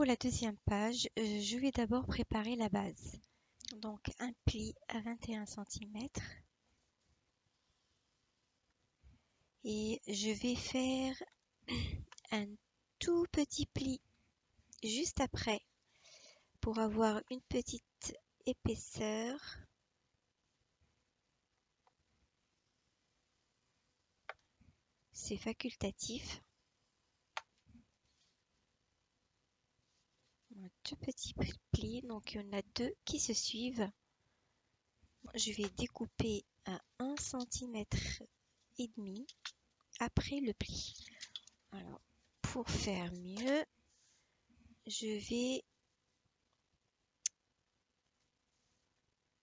la deuxième page, je vais d'abord préparer la base. Donc un pli à 21 cm et je vais faire un tout petit pli juste après pour avoir une petite épaisseur. C'est facultatif. Un tout petit pli, donc il y en a deux qui se suivent. Je vais découper à 1 cm et demi après le pli. Alors, pour faire mieux, je vais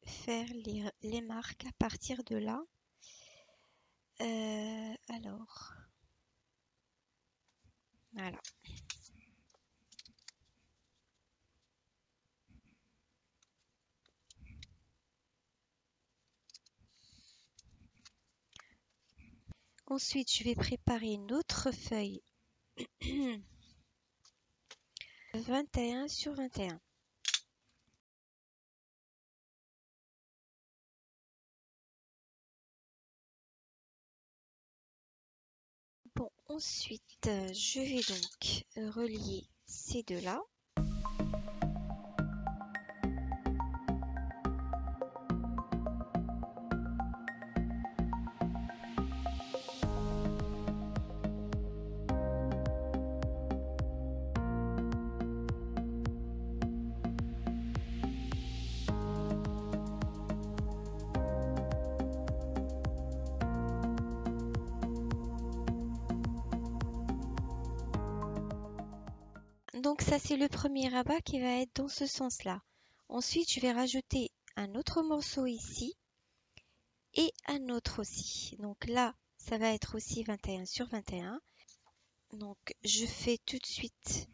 faire les marques à partir de là. Alors, voilà. Ensuite, je vais préparer une autre feuille 21 sur 21. Bon, ensuite, je vais donc relier ces deux-là. Donc ça, c'est le premier rabat qui va être dans ce sens-là. Ensuite, je vais rajouter un autre morceau ici et un autre aussi. Donc là, ça va être aussi 21 sur 21. Donc je fais tout de suite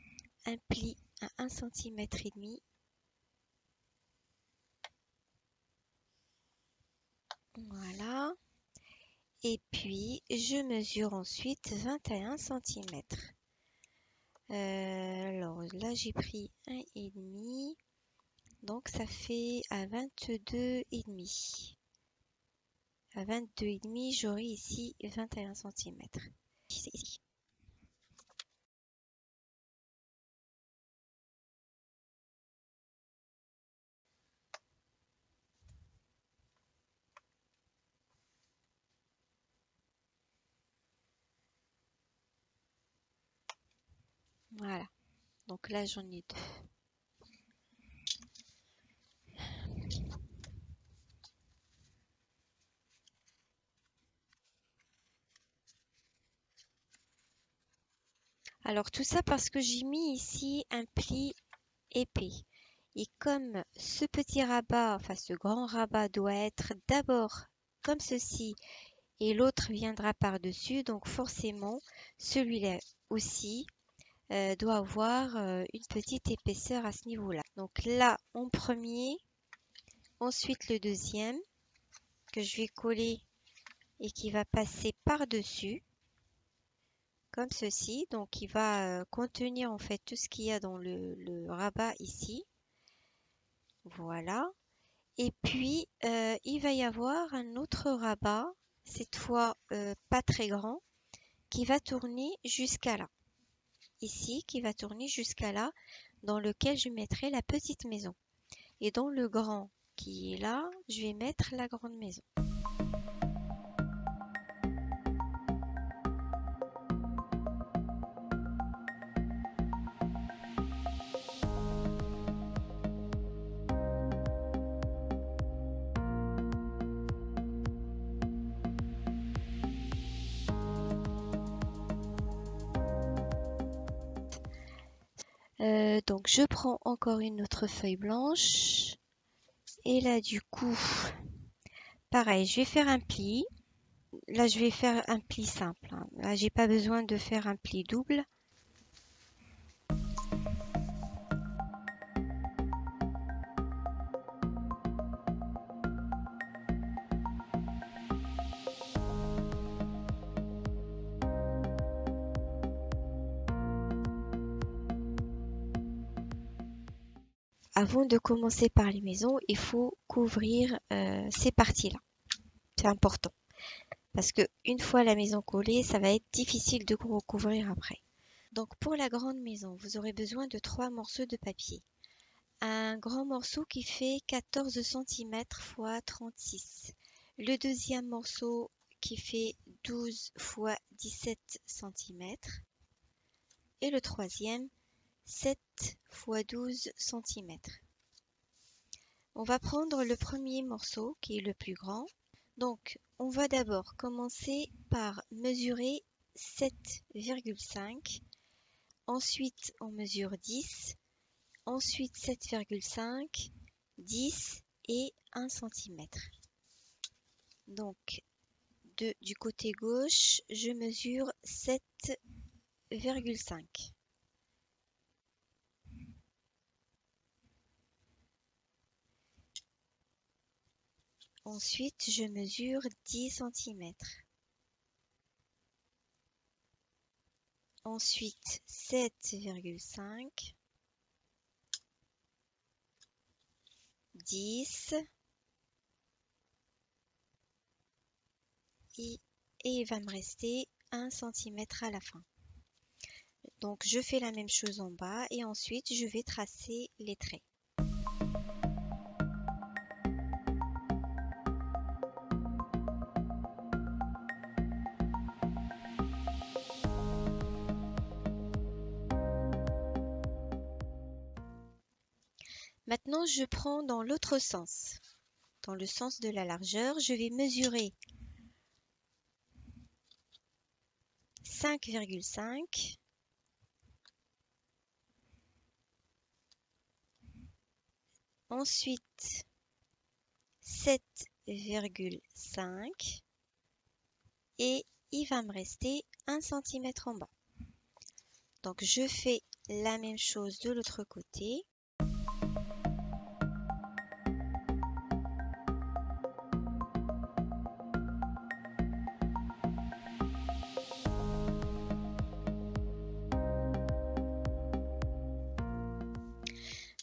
un pli à 1 cm et demi. Voilà. Et puis, je mesure ensuite 21 cm. Alors là, j'ai pris 1,5. Donc ça fait à 22,5. À 22,5, j'aurai ici 21 cm. Ici. Voilà. Donc là, j'en ai deux. Alors tout ça parce que j'ai mis ici un pli épais. Et comme ce petit rabat, enfin ce grand rabat doit être d'abord comme ceci et l'autre viendra par-dessus, donc forcément celui-là aussi doit avoir une petite épaisseur à ce niveau-là. Donc là en premier, ensuite le deuxième que je vais coller et qui va passer par-dessus comme ceci. Donc il va contenir en fait tout ce qu'il y a dans le rabat ici. Voilà. Et puis il va y avoir un autre rabat, cette fois pas très grand, qui va tourner jusqu'à là. Ici, qui va tourner jusqu'à là, dans lequel je mettrai la petite maison. Et dans le grand qui est là, je vais mettre la grande maison. Donc je prends encore une autre feuille blanche. Et là du coup, pareil, je vais faire un pli. Là je vais faire un pli simple. Là j'ai pas besoin de faire un pli double. avant de commencer par les maisons, il faut couvrir ces parties-là. C'est important. Parce que une fois la maison collée, ça va être difficile de recouvrir après. Donc pour la grande maison, vous aurez besoin de 3 morceaux de papier. Un grand morceau qui fait 14 cm x 36. Le deuxième morceau qui fait 12 x 17 cm. Et le troisième, 7 x 12 cm. On va prendre le premier morceau qui est le plus grand. Donc, on va d'abord commencer par mesurer 7,5. Ensuite, on mesure 10. Ensuite, 7,5, 10 et 1 cm. Donc, du côté gauche, je mesure 7,5. Ensuite, je mesure 10 cm. Ensuite, 7,5, 10 et il va me rester 1 cm à la fin. Donc, je fais la même chose en bas et ensuite, je vais tracer les traits. Maintenant, je prends dans l'autre sens. Dans le sens de la largeur, je vais mesurer 5,5, ensuite 7,5 et il va me rester 1 cm en bas. Donc je fais la même chose de l'autre côté.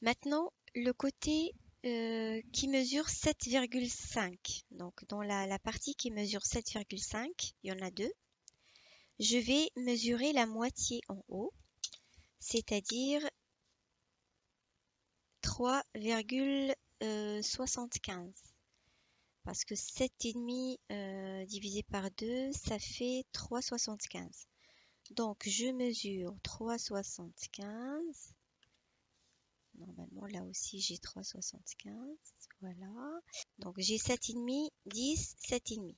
Maintenant, le côté qui mesure 7,5. Donc dans la partie qui mesure 7,5, il y en a deux. Je vais mesurer la moitié en haut, c'est-à-dire 3,75. Parce que 7,5 divisé par 2, ça fait 3,75. Donc je mesure 3,75. Normalement, là aussi, j'ai 3,75. Voilà. Donc, j'ai 7,5, 10, 7,5.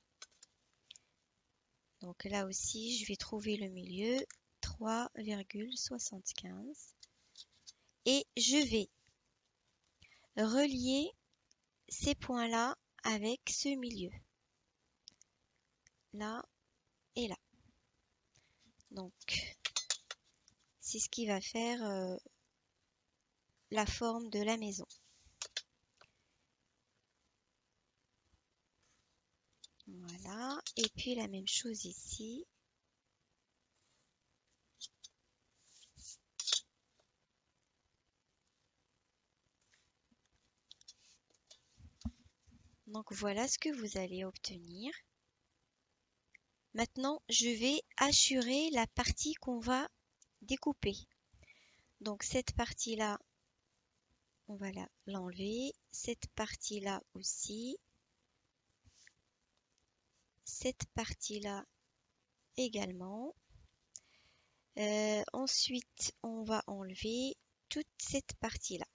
Donc, là aussi, je vais trouver le milieu, 3,75. Et je vais relier ces points-là avec ce milieu. Là et là. Donc, c'est ce qui va faire la forme de la maison. Voilà, et puis la même chose ici. Donc voilà ce que vous allez obtenir. Maintenant, je vais hachurer la partie qu'on va découper. Donc cette partie-là, on va l'enlever. Cette partie-là aussi. Cette partie-là également. Ensuite, on va enlever toute cette partie-là.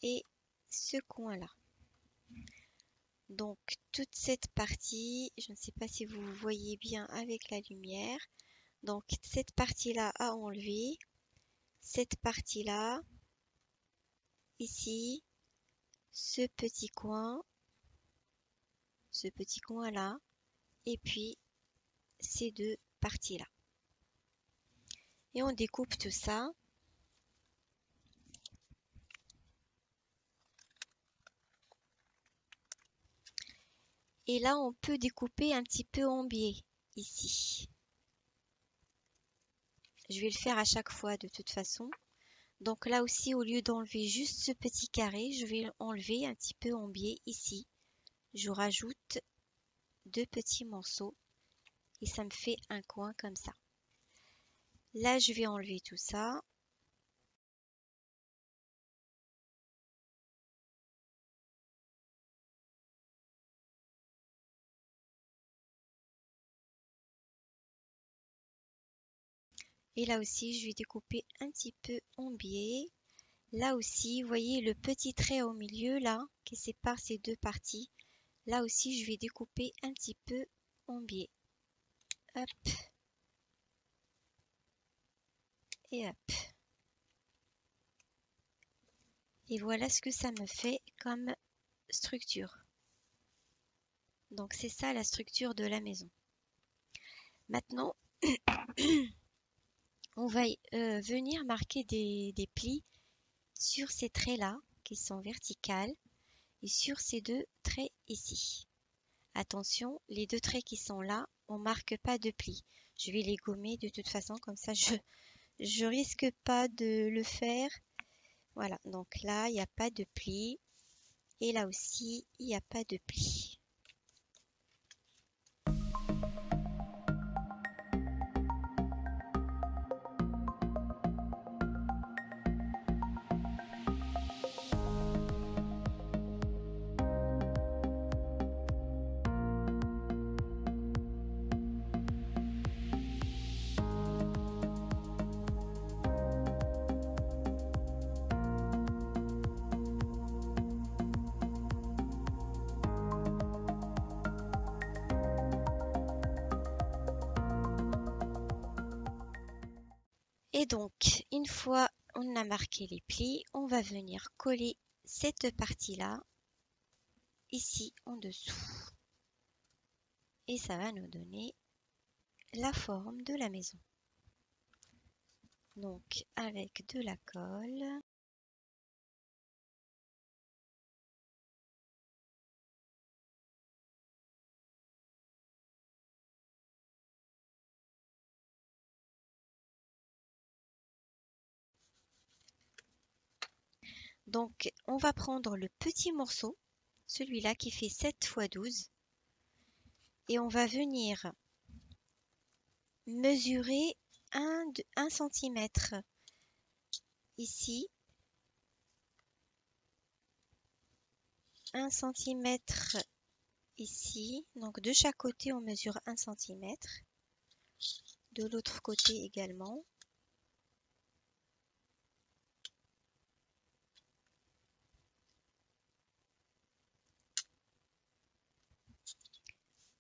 Et ce coin-là. Donc toute cette partie, je ne sais pas si vous voyez bien avec la lumière. Donc cette partie-là à enlever. Cette partie-là, ici, ce petit coin-là, et puis ces deux parties-là. Et on découpe tout ça. Et là, on peut découper un petit peu en biais, ici. Je vais le faire à chaque fois de toute façon. Donc là aussi, au lieu d'enlever juste ce petit carré, je vais enlever un petit peu en biais ici. Je rajoute 2 petits morceaux et ça me fait un coin comme ça. Là, je vais enlever tout ça. Et là aussi, je vais découper un petit peu en biais. Là aussi, vous voyez le petit trait au milieu là qui sépare ces deux parties. Là aussi, je vais découper un petit peu en biais. Hop et hop. Et voilà ce que ça me fait comme structure. Donc c'est ça la structure de la maison. Maintenant, on va venir marquer des plis sur ces traits-là qui sont verticales et sur ces 2 traits ici. Attention, les 2 traits qui sont là, on ne marque pas de plis. Je vais les gommer de toute façon, comme ça je risque pas de le faire. Voilà, donc là, il n'y a pas de plis. Et là aussi, il n'y a pas de plis. Et donc, une fois on a marqué les plis, on va venir coller cette partie-là ici en dessous. Et ça va nous donner la forme de la maison. Donc, avec de la colle. Donc, on va prendre le petit morceau, celui-là qui fait 7 x 12, et on va venir mesurer 1 cm ici, 1 cm ici. Donc, de chaque côté, on mesure 1 cm. De l'autre côté également.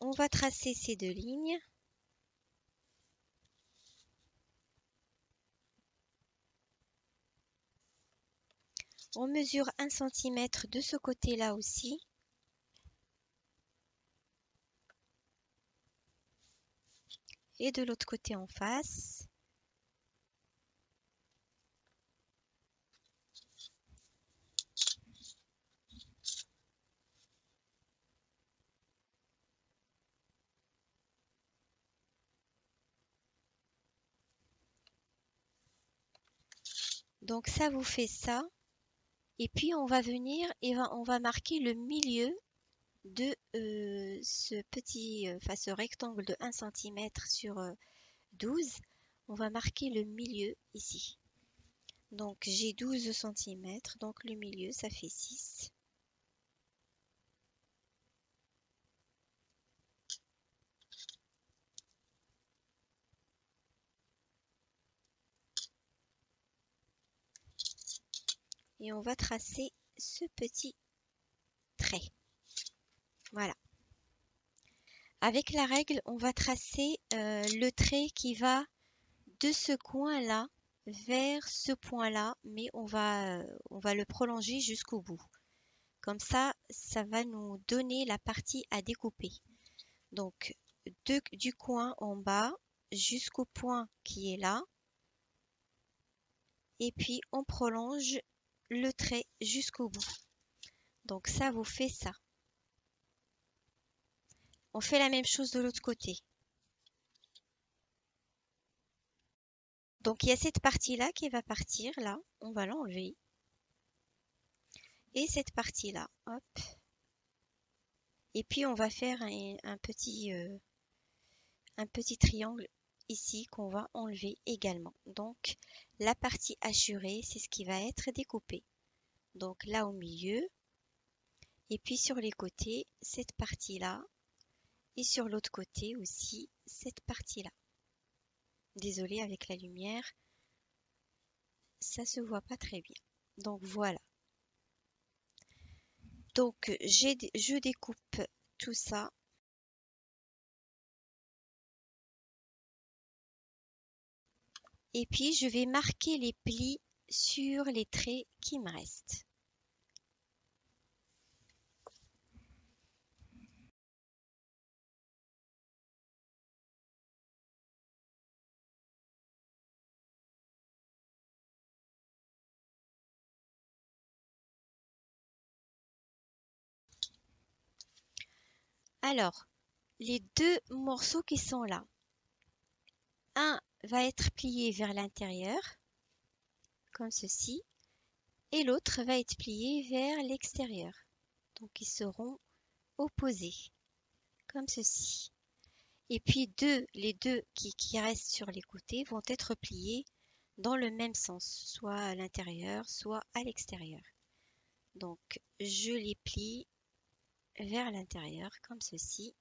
On va tracer ces 2 lignes. On mesure 1 cm de ce côté-là aussi. Et de l'autre côté en face. Donc ça vous fait ça. Et puis on va venir et on va marquer le milieu de ce petit, ce rectangle de 1 cm sur 12. On va marquer le milieu ici. Donc j'ai 12 cm, donc le milieu ça fait 6. Et on va tracer ce petit trait. Voilà. Avec la règle, on va tracer le trait qui va de ce coin-là vers ce point-là, mais on va le prolonger jusqu'au bout. Comme ça, ça va nous donner la partie à découper. Donc, du coin en bas jusqu'au point qui est là. Et puis, on prolonge le trait jusqu'au bout. Donc, ça vous fait ça. On fait la même chose de l'autre côté. Donc il y a cette partie-là qui va partir, là, on va l'enlever. Et cette partie-là, hop. Et puis on va faire un petit triangle ici qu'on va enlever également. Donc la partie hachurée, c'est ce qui va être découpé. Donc là au milieu, et puis sur les côtés, cette partie-là, et sur l'autre côté aussi, cette partie-là. Désolée avec la lumière, ça se voit pas très bien. Donc voilà. Donc je découpe tout ça. Et puis je vais marquer les plis sur les traits qui me restent. Alors, les deux morceaux qui sont là, un va être plié vers l'intérieur, comme ceci, et l'autre va être plié vers l'extérieur. Donc ils seront opposés, comme ceci. Et puis les deux qui restent sur les côtés vont être pliés dans le même sens, soit à l'intérieur, soit à l'extérieur. Donc je les plie vers l'intérieur, comme ceci.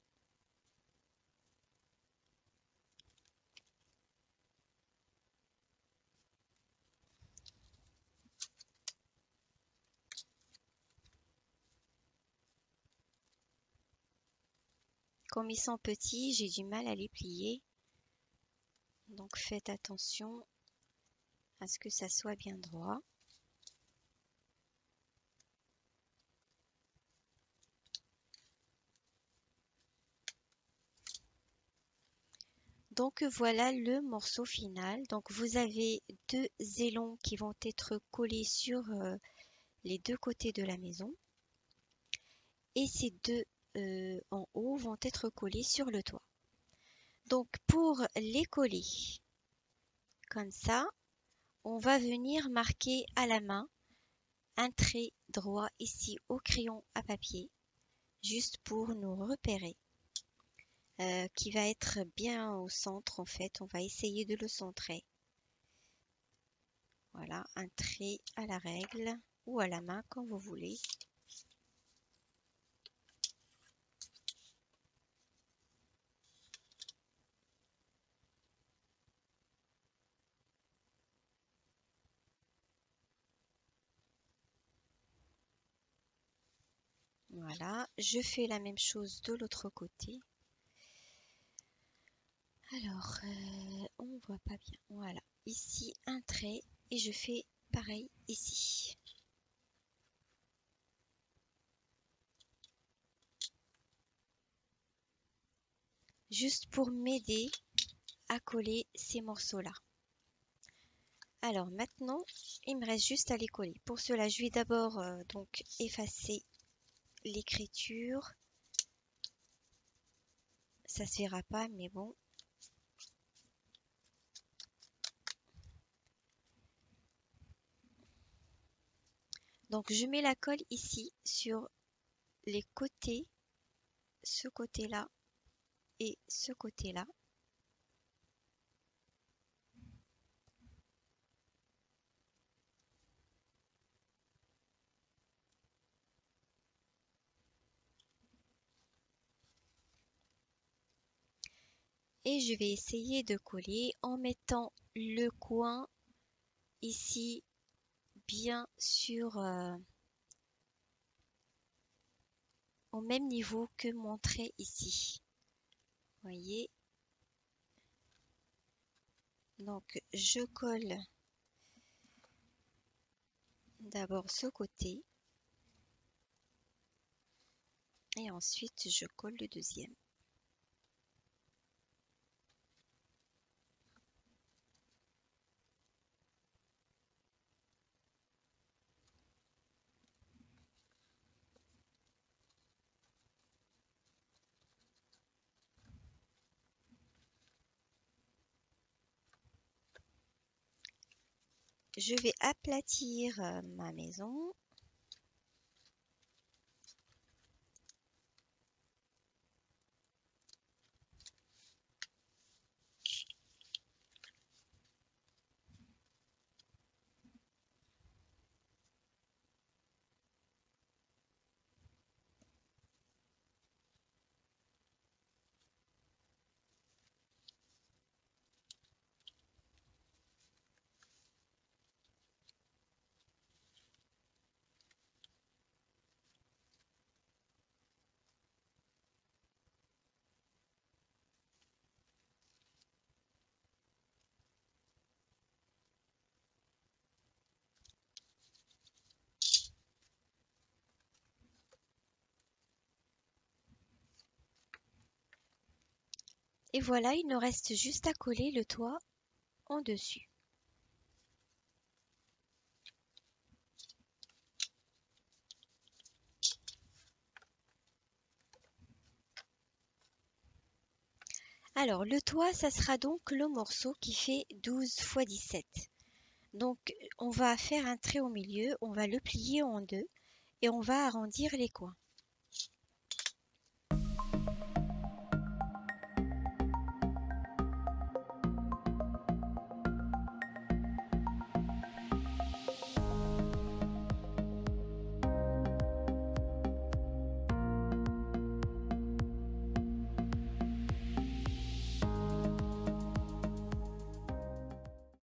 Comme ils sont petits, j'ai du mal à les plier. Donc faites attention à ce que ça soit bien droit. Donc voilà le morceau final. Donc vous avez deux élans qui vont être collés sur les deux côtés de la maison. Et ces deux en haut vont être collés sur le toit. Donc pour les coller comme ça, on va venir marquer à la main un trait droit ici au crayon à papier, juste pour nous repérer, qui va être bien au centre en fait. On va essayer de le centrer. Voilà, un trait à la règle ou à la main, comme vous voulez. Voilà, je fais la même chose de l'autre côté. Alors, on voit pas bien. Voilà, ici un trait et je fais pareil ici. Juste pour m'aider à coller ces morceaux-là. Alors maintenant, il me reste juste à les coller. Pour cela, je vais d'abord donc effacer l'écriture. Ça se verra pas, mais bon. Donc je mets la colle ici sur les côtés, ce côté-là et ce côté-là. Et je vais essayer de coller en mettant le coin ici bien sur au même niveau que mon trait ici. Voyez. Donc je colle d'abord ce côté et ensuite je colle le deuxième. je vais aplatir ma maison. Et voilà, il nous reste juste à coller le toit en dessus. Alors, le toit, ça sera donc le morceau qui fait 12 x 17. Donc, on va faire un trait au milieu, on va le plier en deux et on va arrondir les coins.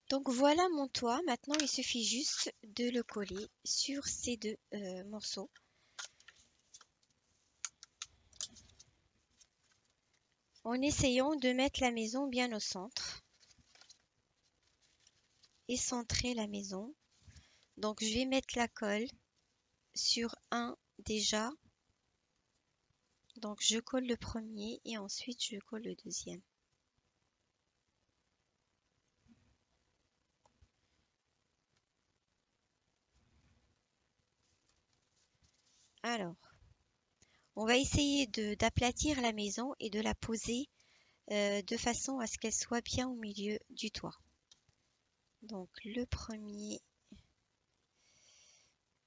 Donc voilà mon toit. Maintenant, il suffit juste de le coller sur ces deux morceaux. En essayant de mettre la maison bien au centre et centrer la maison. Donc je vais mettre la colle sur un déjà. Donc je colle le premier et ensuite je colle le deuxième. Alors, on va essayer d'aplatir la maison et de la poser de façon à ce qu'elle soit bien au milieu du toit. Donc le premier,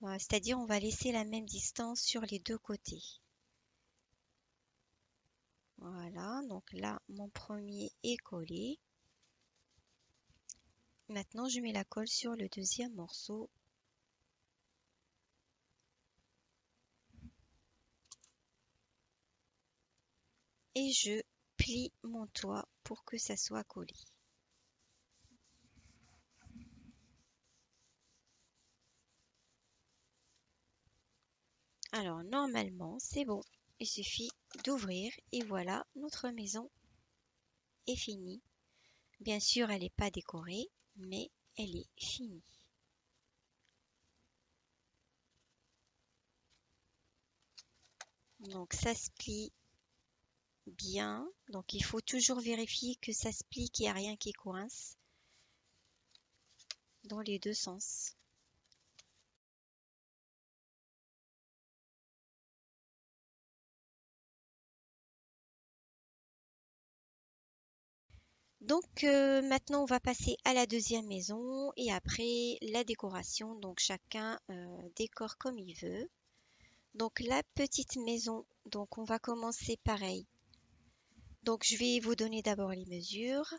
voilà, c'est-à-dire on va laisser la même distance sur les deux côtés. Voilà, donc là mon premier est collé. Maintenant je mets la colle sur le deuxième morceau. Et je plie mon toit pour que ça soit collé. Alors normalement c'est bon, il suffit d'ouvrir et voilà, notre maison est finie. Bien sûr elle n'est pas décorée, mais elle est finie. Donc ça se plie bien, donc il faut toujours vérifier que ça se plie, qu'il n'y a rien qui coince dans les deux sens. Donc maintenant on va passer à la deuxième maison et après la décoration. Donc chacun décore comme il veut. Donc la petite maison, donc on va commencer pareil. Donc je vais vous donner d'abord les mesures.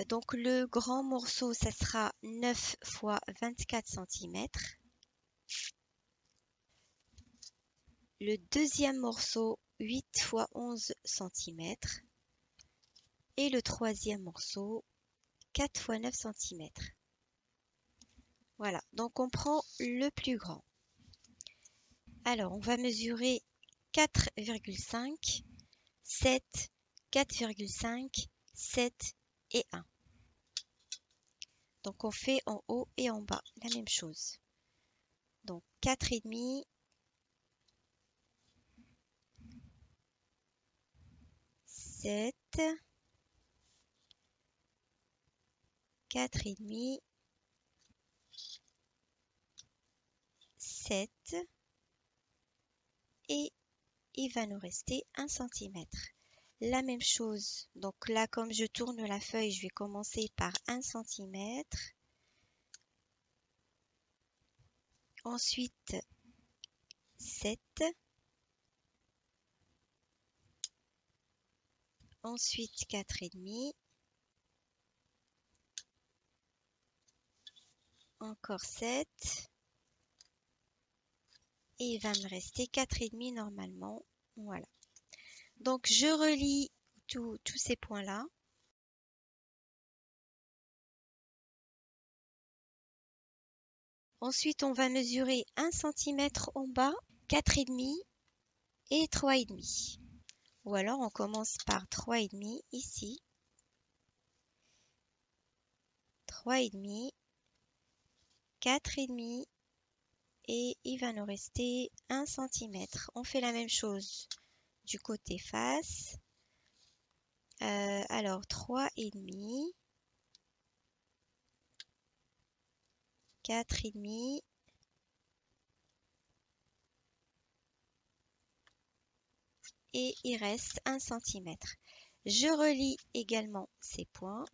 Donc le grand morceau, ça sera 9 x 24 cm. Le deuxième morceau, 8 x 11 cm. Et le troisième morceau, 4 x 9 cm. Voilà, donc on prend le plus grand. Alors, on va mesurer 4,5, 7, 4,5, 7 et 1. Donc, on fait en haut et en bas la même chose. Donc, 4,5, 7, 4,5, 7 et il va nous rester 1 cm. La même chose, donc là comme je tourne la feuille, je vais commencer par 1 cm. ensuite 7, ensuite 4,5, encore 7, et il va me rester 4,5 normalement. Voilà. Donc je relie tous ces points-là. Ensuite, on va mesurer 1 cm en bas, 4,5 et 3,5. Ou alors on commence par 3,5 ici, 3,5, 4,5 et il va nous rester 1 cm. On fait la même chose du côté face. Alors 3,5, 4,5 et il reste 1 cm. Je relie également ces points.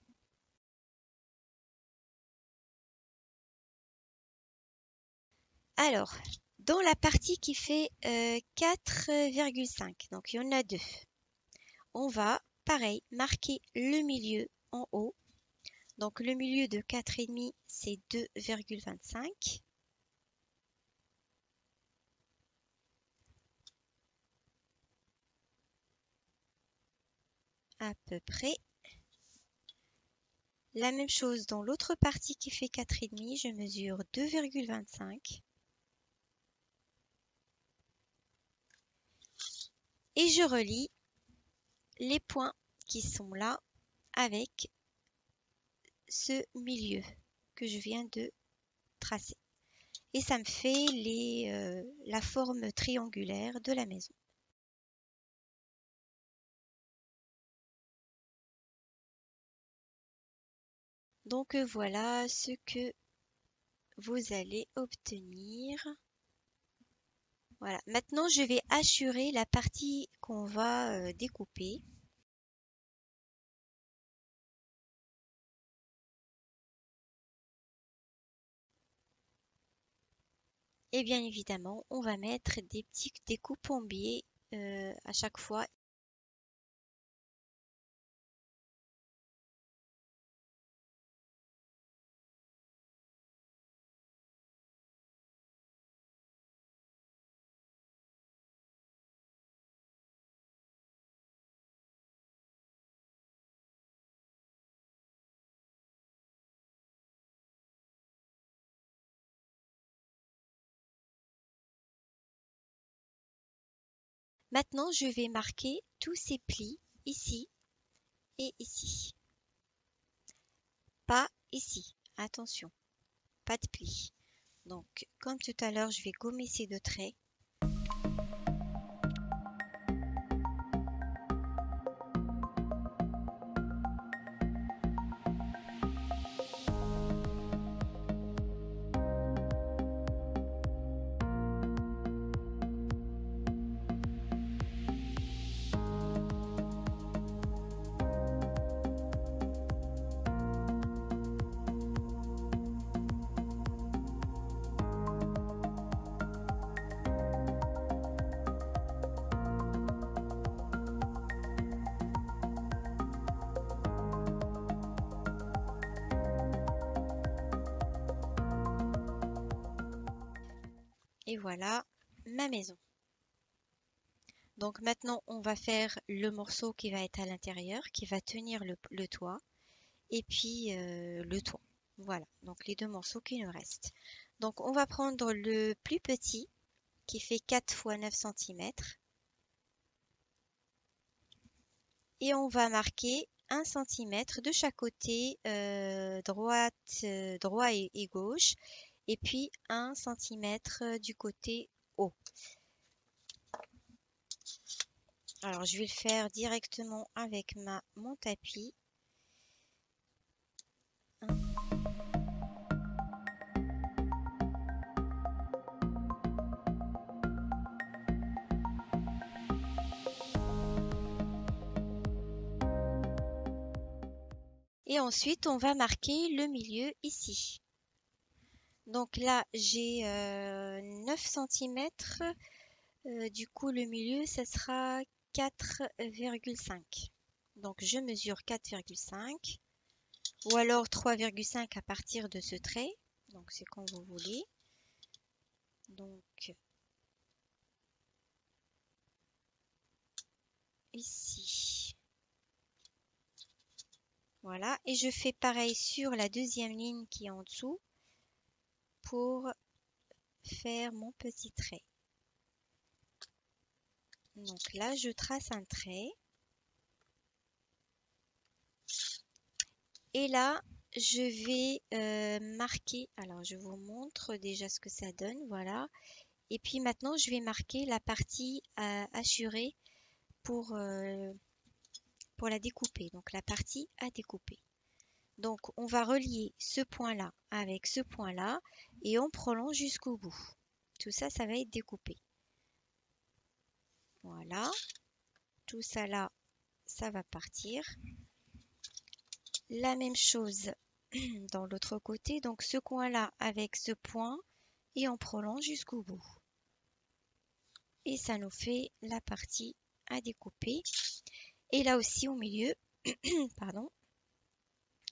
Alors, dans la partie qui fait 4,5, donc il y en a deux, on va, pareil, marquer le milieu en haut. Donc le milieu de 4,5, c'est 2,25. À peu près. La même chose dans l'autre partie qui fait 4,5, je mesure 2,25. Et je relie les points qui sont là avec ce milieu que je viens de tracer. Et ça me fait la forme triangulaire de la maison. Donc voilà ce que vous allez obtenir. Voilà. Maintenant, je vais hachurer la partie qu'on va découper. Et bien évidemment, on va mettre des petites découpes en biais à chaque fois. Maintenant, je vais marquer tous ces plis ici et ici. Pas ici. Attention, pas de plis. Donc, comme tout à l'heure, je vais gommer ces deux traits. Et voilà ma maison. Donc maintenant, on va faire le morceau qui va être à l'intérieur, qui va tenir le toit, et puis le toit. Voilà, donc les deux morceaux qui nous restent. Donc on va prendre le plus petit, qui fait 4 x 9 cm, et on va marquer 1 cm de chaque côté, droit et gauche, et puis 1 cm du côté haut. Alors, je vais le faire directement avec mon tapis. Et ensuite, on va marquer le milieu ici. Donc là, j'ai 9 cm. Du coup, le milieu, ça sera 4,5. Donc, je mesure 4,5 ou alors 3,5 à partir de ce trait. Donc, c'est quand vous voulez. Donc, ici. Voilà. Et je fais pareil sur la deuxième ligne qui est en dessous pour faire mon petit trait. Donc là, je trace un trait. Et là, je vais marquer. Alors, je vous montre déjà ce que ça donne. Voilà. Et puis maintenant, je vais marquer la partie assurée pour la découper. Donc, la partie à découper. Donc, on va relier ce point-là avec ce point-là et on prolonge jusqu'au bout. Tout ça, ça va être découpé. Voilà. Tout ça là, ça va partir. La même chose dans l'autre côté. Donc, ce coin-là avec ce point et on prolonge jusqu'au bout. Et ça nous fait la partie à découper. Et là aussi au milieu, pardon,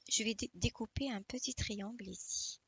je vais découper un petit triangle ici.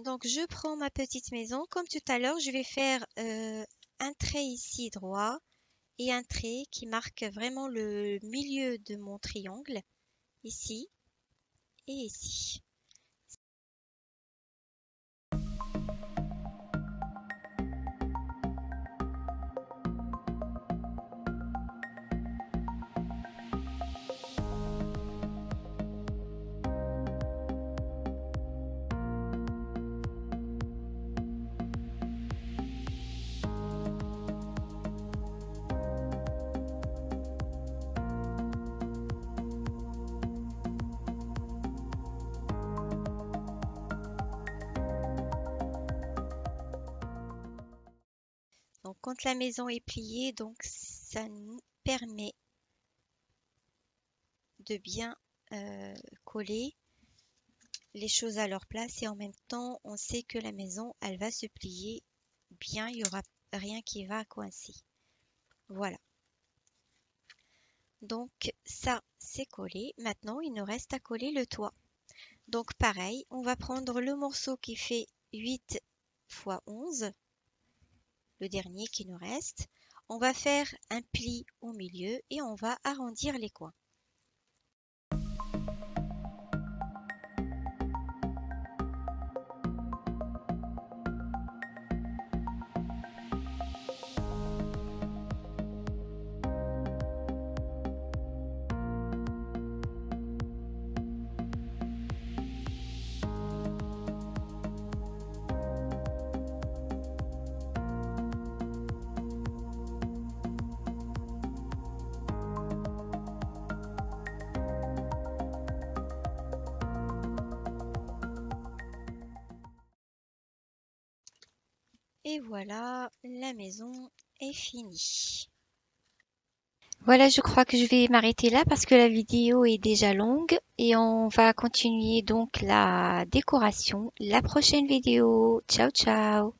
Donc je prends ma petite maison. Comme tout à l'heure, je vais faire un trait ici droit et un trait qui marque vraiment le milieu de mon triangle, ici et ici. Donc quand la maison est pliée, donc ça nous permet de bien coller les choses à leur place et en même temps on sait que la maison elle va se plier bien, il n'y aura rien qui va coincer. Voilà. Donc ça c'est collé. Maintenant il nous reste à coller le toit. Donc pareil, on va prendre le morceau qui fait 8 x 11, le dernier qui nous reste. On va faire un pli au milieu et on va arrondir les coins. Et voilà, la maison est finie. Voilà, je crois que je vais m'arrêter là parce que la vidéo est déjà longue et on va continuer donc la décoration la prochaine vidéo. Ciao, ciao!